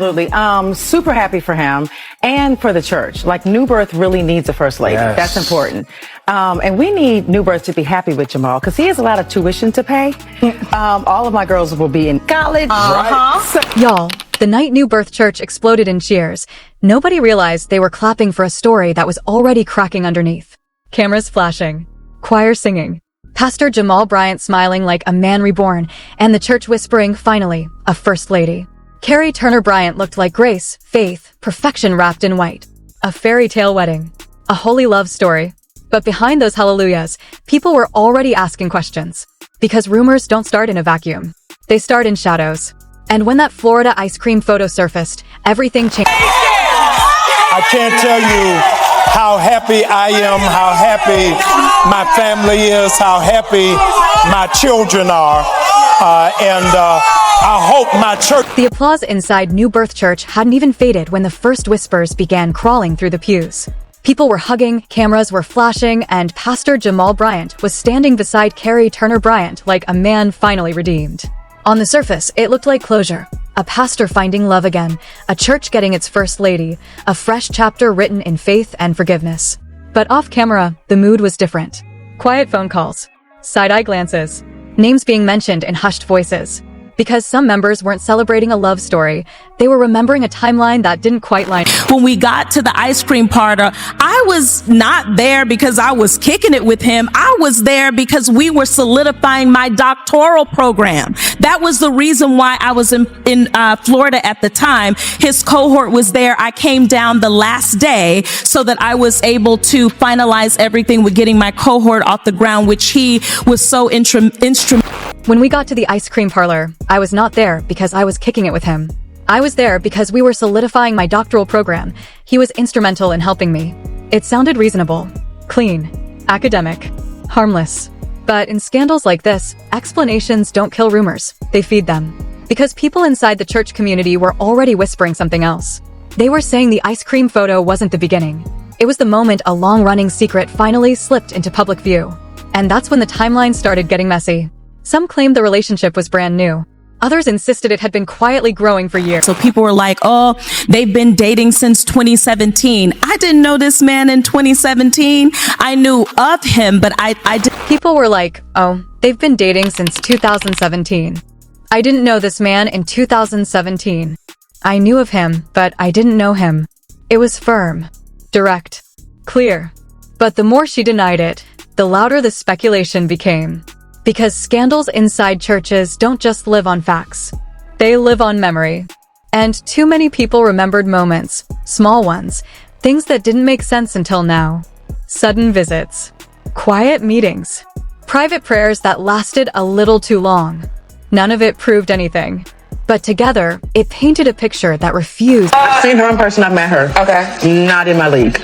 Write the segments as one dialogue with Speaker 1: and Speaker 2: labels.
Speaker 1: absolutely. Super happy for him and for the church. Like, New Birth really needs a first lady.
Speaker 2: Yes.
Speaker 1: That's important. And we need New Birth to be happy with Jamal because he has a lot of tuition to pay. All of my girls will be in college.
Speaker 3: Y'all, the night New Birth Church exploded in cheers, nobody realized they were clapping for a story that was already cracking underneath. Cameras flashing, choir singing, Pastor Jamal Bryant smiling like a man reborn, and the church whispering, finally, a first lady. Carrie Turner Bryant looked like grace, faith, perfection wrapped in white. A fairy tale wedding. A holy love story. But behind those hallelujahs, people were already asking questions. Because rumors don't start in a vacuum. They start in shadows. And when that Florida ice cream photo surfaced, everything changed.
Speaker 2: I can't tell you how happy I am, how happy my family is, how happy my children are, and I hope my church...
Speaker 3: The applause inside New Birth Church hadn't even faded when the first whispers began crawling through the pews. People were hugging, cameras were flashing, and Pastor Jamal Bryant was standing beside Carrie Turner Bryant like a man finally redeemed. On the surface, it looked like closure. A pastor finding love again, a church getting its first lady, a fresh chapter written in faith and forgiveness. But off camera, the mood was different. Quiet phone calls, side-eye glances, names being mentioned in hushed voices. Because some members weren't celebrating a love story, they were remembering a timeline that didn't quite line.
Speaker 4: When we got to the ice cream parlor, I was not there because I was kicking it with him. I was there because we were solidifying my doctoral program. That was the reason why I was in Florida at the time. His cohort was there. I came down the last day so that I was able to finalize everything with getting my cohort off the ground, which he was so instrumental.
Speaker 3: When we got to the ice cream parlor, I was not there because I was kicking it with him. I was there because we were solidifying my doctoral program. He was instrumental in helping me. It sounded reasonable, clean, academic, harmless. But in scandals like this, explanations don't kill rumors, they feed them. Because people inside the church community were already whispering something else. They were saying the ice cream photo wasn't the beginning. It was the moment a long-running secret finally slipped into public view. And that's when the timeline started getting messy. Some claimed the relationship was brand new. Others insisted it had been quietly growing for years.
Speaker 4: So people were like, oh, they've been dating since 2017. I didn't know this man in 2017. I knew of him, but I did.
Speaker 3: People were like, oh, they've been dating since 2017. I didn't know this man in 2017. I knew of him, but I didn't know him. It was firm, direct, clear. But the more she denied it, the louder the speculation became. Because scandals inside churches don't just live on facts. They live on memory. And too many people remembered moments, small ones, things that didn't make sense until now. Sudden visits, quiet meetings, private prayers that lasted a little too long. None of it proved anything. But together, it painted a picture that refused.
Speaker 1: I've seen her in person. I've met her. Okay. Not in my league.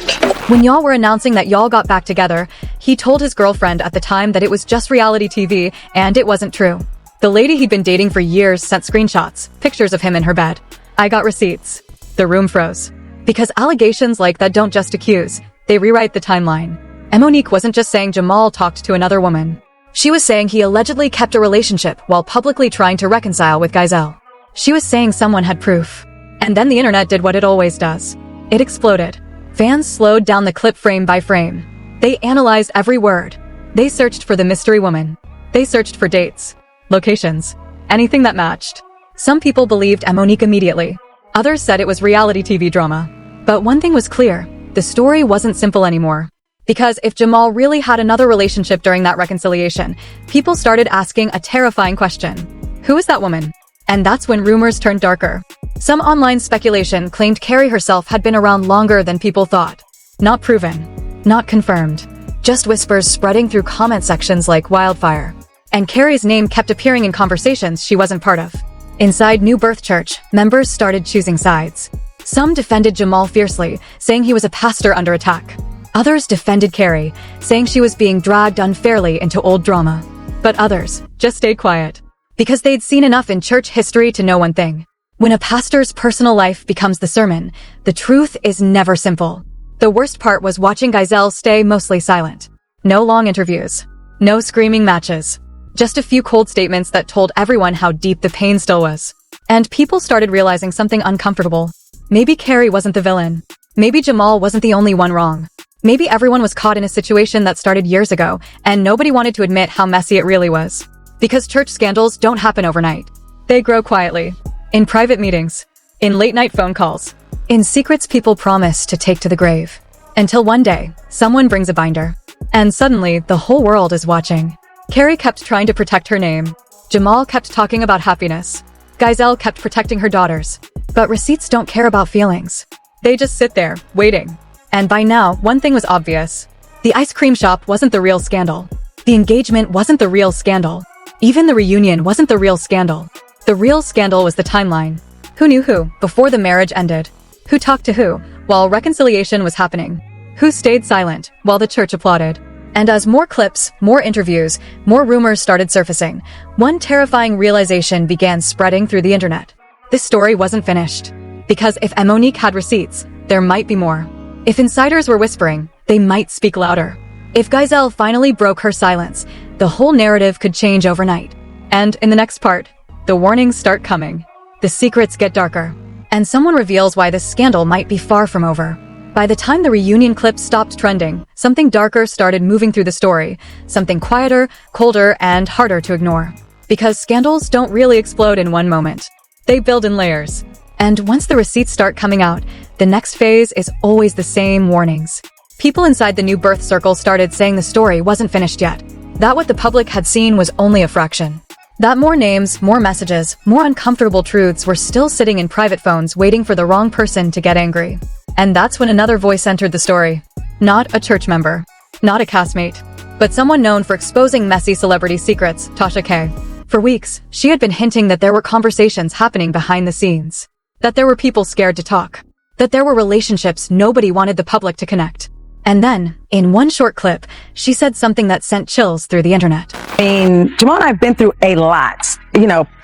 Speaker 3: When y'all were announcing that y'all got back together, he told his girlfriend at the time that it was just reality TV, and it wasn't true. The lady he'd been dating for years sent screenshots, pictures of him in her bed. I got receipts. The room froze. Because allegations like that don't just accuse, they rewrite the timeline. And Monique wasn't just saying Jamal talked to another woman. She was saying he allegedly kept a relationship while publicly trying to reconcile with Gizelle. She was saying someone had proof. And then the internet did what it always does. It exploded. Fans slowed down the clip frame by frame. They analyzed every word. They searched for the mystery woman. They searched for dates, locations, anything that matched. Some people believed Monique immediately. Others said it was reality TV drama. But one thing was clear. The story wasn't simple anymore. Because if Jamal really had another relationship during that reconciliation, people started asking a terrifying question. Who is that woman? And that's when rumors turned darker. Some online speculation claimed Carrie herself had been around longer than people thought. Not proven. Not confirmed. Just whispers spreading through comment sections like wildfire. And Carrie's name kept appearing in conversations she wasn't part of. Inside New Birth Church, members started choosing sides. Some defended Jamal fiercely, saying he was a pastor under attack. Others defended Carrie, saying she was being dragged unfairly into old drama. But others just stayed quiet. Because they'd seen enough in church history to know one thing. When a pastor's personal life becomes the sermon, the truth is never simple. The worst part was watching Gizelle stay mostly silent. No long interviews. No screaming matches. Just a few cold statements that told everyone how deep the pain still was. And people started realizing something uncomfortable. Maybe Carrie wasn't the villain. Maybe Jamal wasn't the only one wrong. Maybe everyone was caught in a situation that started years ago, and nobody wanted to admit how messy it really was. Because church scandals don't happen overnight. They grow quietly. In private meetings. In late-night phone calls. In secrets people promise to take to the grave. Until one day, someone brings a binder. And suddenly, the whole world is watching. Carrie kept trying to protect her name. Jamal kept talking about happiness. Gizelle kept protecting her daughters. But receipts don't care about feelings. They just sit there, waiting. And by now, one thing was obvious. The ice cream shop wasn't the real scandal. The engagement wasn't the real scandal. Even the reunion wasn't the real scandal. The real scandal was the timeline. Who knew who before the marriage ended? Who talked to who while reconciliation was happening? Who stayed silent while the church applauded? And as more clips, more interviews, more rumors started surfacing, one terrifying realization began spreading through the internet. This story wasn't finished. Because if Monique had receipts, there might be more. If insiders were whispering, they might speak louder. If Gizelle finally broke her silence, the whole narrative could change overnight. And in the next part, the warnings start coming. The secrets get darker. And someone reveals why this scandal might be far from over. By the time the reunion clip stopped trending, something darker started moving through the story. Something quieter, colder, and harder to ignore. Because scandals don't really explode in one moment. They build in layers. And once the receipts start coming out, the next phase is always the same warnings. People inside the new birth circle started saying the story wasn't finished yet. That what the public had seen was only a fraction. That more names, more messages, more uncomfortable truths were still sitting in private phones waiting for the wrong person to get angry. And that's when another voice entered the story. Not a church member. Not a castmate. But someone known for exposing messy celebrity secrets, Tasha K. For weeks, she had been hinting that there were conversations happening behind the scenes. That there were people scared to talk. That there were relationships nobody wanted the public to connect. And then, in one short clip, she said something that sent chills through the internet.
Speaker 1: Jamal and I have been through a lot.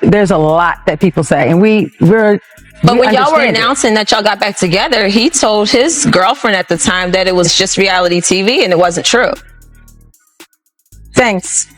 Speaker 1: There's a lot that people say, and
Speaker 5: But when y'all were announcing that y'all got back together, he told his girlfriend at the time that it was just reality TV and it wasn't true.
Speaker 1: Thanks.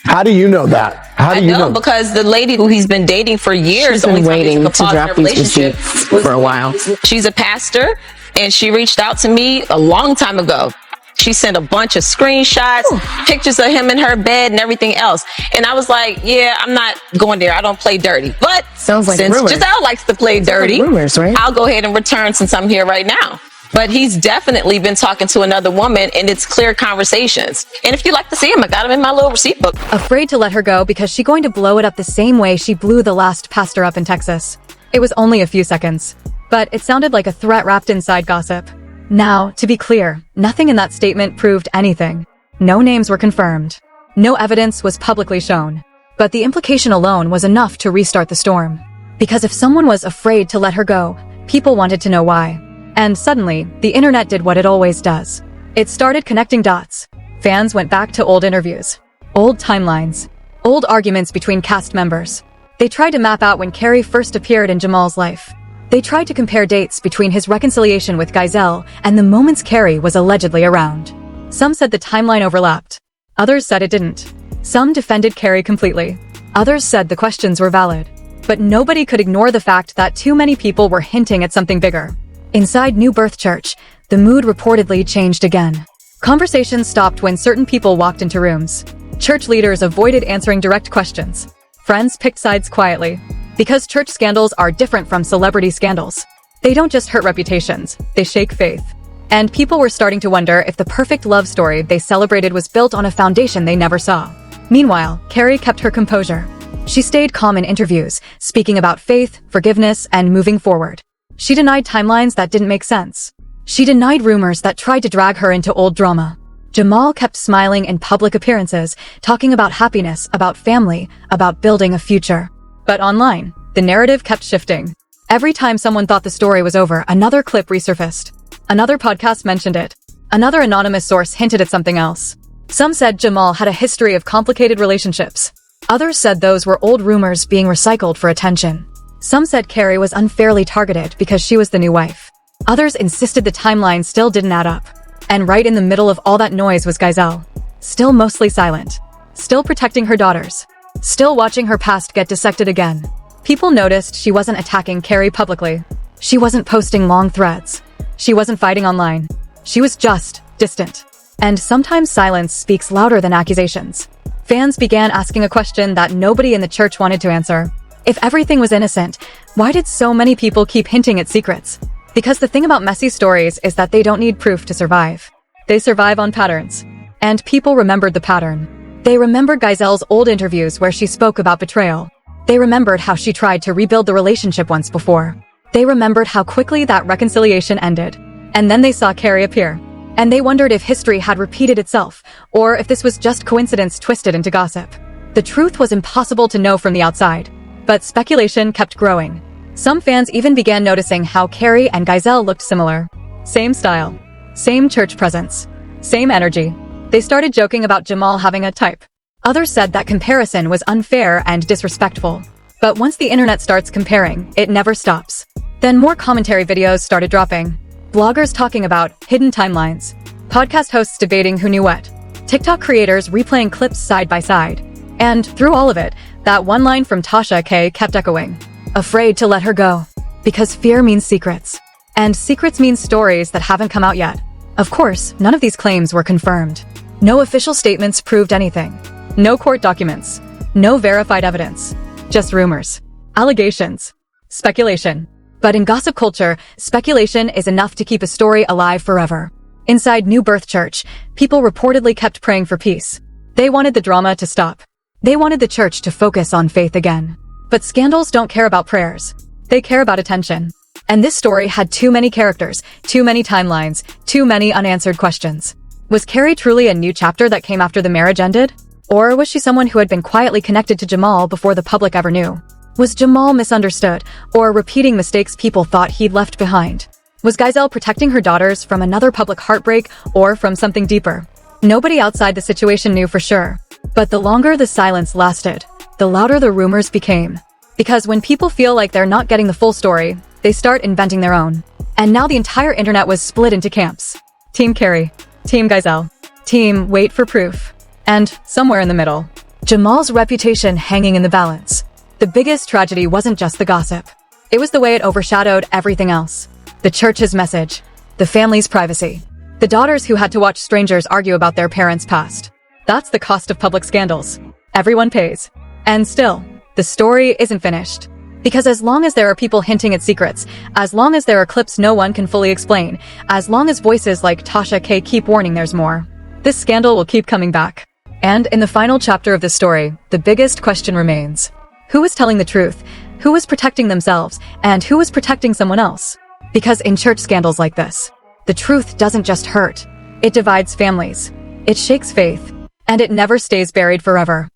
Speaker 6: How do you know that? How do you know?
Speaker 5: Because the lady who he's been dating for years,
Speaker 7: she's been waiting to drop these receipts for a while.
Speaker 5: She's a pastor, and she reached out to me a long time ago. She sent a bunch of screenshots, pictures of him in her bed and everything else. And I was like, yeah, I'm not going there. I don't play dirty. But
Speaker 7: sounds like
Speaker 5: since
Speaker 7: rumors.
Speaker 5: Gizelle likes to play dirty,
Speaker 7: like rumors, right?
Speaker 5: I'll go ahead and return since I'm here right now. But he's definitely been talking to another woman, and it's clear conversations. And if you like to see him, I got him in my little receipt book.
Speaker 3: Afraid to let her go because she's going to blow it up the same way she blew the last pastor up in Texas. It was only a few seconds. But it sounded like a threat wrapped inside gossip. Now, to be clear, nothing in that statement proved anything. No names were confirmed. No evidence was publicly shown. But the implication alone was enough to restart the storm. Because if someone was afraid to let her go, people wanted to know why. And suddenly, the internet did what it always does. It started connecting dots. Fans went back to old interviews, old timelines, old arguments between cast members. They tried to map out when Carrie first appeared in Jamal's life. They tried to compare dates between his reconciliation with Gizelle and the moments Carrie was allegedly around. Some said the timeline overlapped. Others said it didn't. Some defended Carrie completely. Others said the questions were valid. But nobody could ignore the fact that too many people were hinting at something bigger. Inside New Birth Church, the mood reportedly changed again. Conversations stopped when certain people walked into rooms. Church leaders avoided answering direct questions. Friends picked sides quietly. Because church scandals are different from celebrity scandals. They don't just hurt reputations, they shake faith. And people were starting to wonder if the perfect love story they celebrated was built on a foundation they never saw. Meanwhile, Carrie kept her composure. She stayed calm in interviews, speaking about faith, forgiveness, and moving forward. She denied timelines that didn't make sense. She denied rumors that tried to drag her into old drama. Jamal kept smiling in public appearances, talking about happiness, about family, about building a future. But online, the narrative kept shifting. Every time someone thought the story was over, another clip resurfaced. Another podcast mentioned it. Another anonymous source hinted at something else. Some said Jamal had a history of complicated relationships. Others said those were old rumors being recycled for attention. Some said Carrie was unfairly targeted because she was the new wife. Others insisted the timeline still didn't add up. And right in the middle of all that noise was Gizelle. Still mostly silent. Still protecting her daughters. Still watching her past get dissected again. People noticed she wasn't attacking Carrie publicly. She wasn't posting long threads. She wasn't fighting online. She was just distant. And sometimes silence speaks louder than accusations. Fans began asking a question that nobody in the church wanted to answer. If everything was innocent, why did so many people keep hinting at secrets? Because the thing about messy stories is that they don't need proof to survive. They survive on patterns. And people remembered the pattern. They remembered Gizelle's old interviews where she spoke about betrayal. They remembered how she tried to rebuild the relationship once before. They remembered how quickly that reconciliation ended. And then they saw Carrie appear. And they wondered if history had repeated itself, or if this was just coincidence twisted into gossip. The truth was impossible to know from the outside. But speculation kept growing. Some fans even began noticing how Carrie and Gizelle looked similar. Same style. Same church presence. Same energy. They started joking about Jamal having a type. Others said that comparison was unfair and disrespectful. But once the internet starts comparing, it never stops. Then more commentary videos started dropping. Bloggers talking about hidden timelines. Podcast hosts debating who knew what. TikTok creators replaying clips side by side. And through all of it, that one line from Tasha K kept echoing. Afraid to let her go. Because fear means secrets. And secrets mean stories that haven't come out yet. Of course, none of these claims were confirmed. No official statements proved anything. No court documents. No verified evidence. Just rumors. Allegations. Speculation. But in gossip culture, speculation is enough to keep a story alive forever. Inside New Birth Church, people reportedly kept praying for peace. They wanted the drama to stop. They wanted the church to focus on faith again. But scandals don't care about prayers. They care about attention. And this story had too many characters, too many timelines, too many unanswered questions. Was Carrie truly a new chapter that came after the marriage ended? Or was she someone who had been quietly connected to Jamal before the public ever knew? Was Jamal misunderstood, or repeating mistakes people thought he'd left behind? Was Gizelle protecting her daughters from another public heartbreak, or from something deeper? Nobody outside the situation knew for sure. But the longer the silence lasted, the louder the rumors became. Because when people feel like they're not getting the full story, they start inventing their own. And now the entire internet was split into camps. Team Carrie, Team Gizelle, Team Wait for Proof, and somewhere in the middle, Jamal's reputation hanging in the balance. The biggest tragedy wasn't just the gossip. It was the way it overshadowed everything else. The church's message, the family's privacy, the daughters who had to watch strangers argue about their parents' past. That's the cost of public scandals. Everyone pays. And still, the story isn't finished. Because as long as there are people hinting at secrets, as long as there are clips no one can fully explain, as long as voices like Tasha K keep warning there's more, this scandal will keep coming back. And in the final chapter of the story, the biggest question remains. Who was telling the truth? Who was protecting themselves? And who was protecting someone else? Because in church scandals like this, the truth doesn't just hurt. It divides families. It shakes faith. And it never stays buried forever.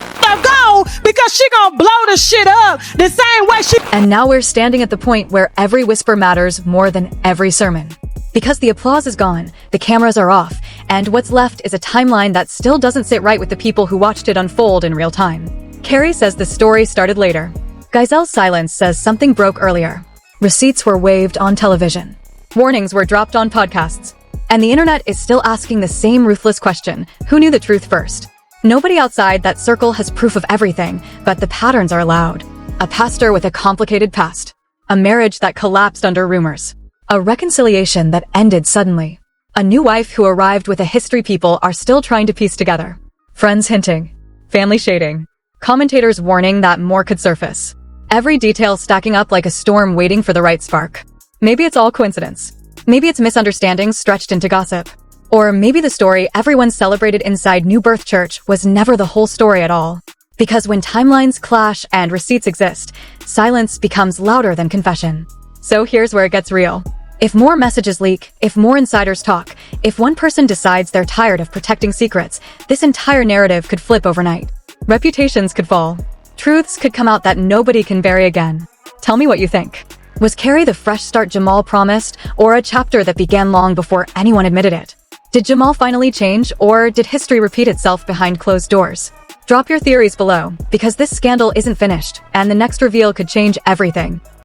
Speaker 4: Go, because she gonna blow the shit up the same way she...
Speaker 3: And now we're standing at the point where every whisper matters more than every sermon. Because the applause is gone, the cameras are off, and what's left is a timeline that still doesn't sit right with the people who watched it unfold in real time. Carrie says the story started later. Gizelle's silence says something broke earlier. Receipts were waived on television. Warnings were dropped on podcasts. And the internet is still asking the same ruthless question, who knew the truth first? Nobody outside that circle has proof of everything, but the patterns are loud. A pastor with a complicated past. A marriage that collapsed under rumors. A reconciliation that ended suddenly. A new wife who arrived with a history people are still trying to piece together. Friends hinting. Family shading. Commentators warning that more could surface. Every detail stacking up like a storm waiting for the right spark. Maybe it's all coincidence. Maybe it's misunderstandings stretched into gossip. Or maybe the story everyone celebrated inside New Birth Church was never the whole story at all. Because when timelines clash and receipts exist, silence becomes louder than confession. So here's where it gets real. If more messages leak, if more insiders talk, if one person decides they're tired of protecting secrets, this entire narrative could flip overnight. Reputations could fall. Truths could come out that nobody can bury again. Tell me what you think. Was Carrie the fresh start Jamal promised, or a chapter that began long before anyone admitted it? Did Jamal finally change, or did history repeat itself behind closed doors? Drop your theories below, because this scandal isn't finished, and the next reveal could change everything.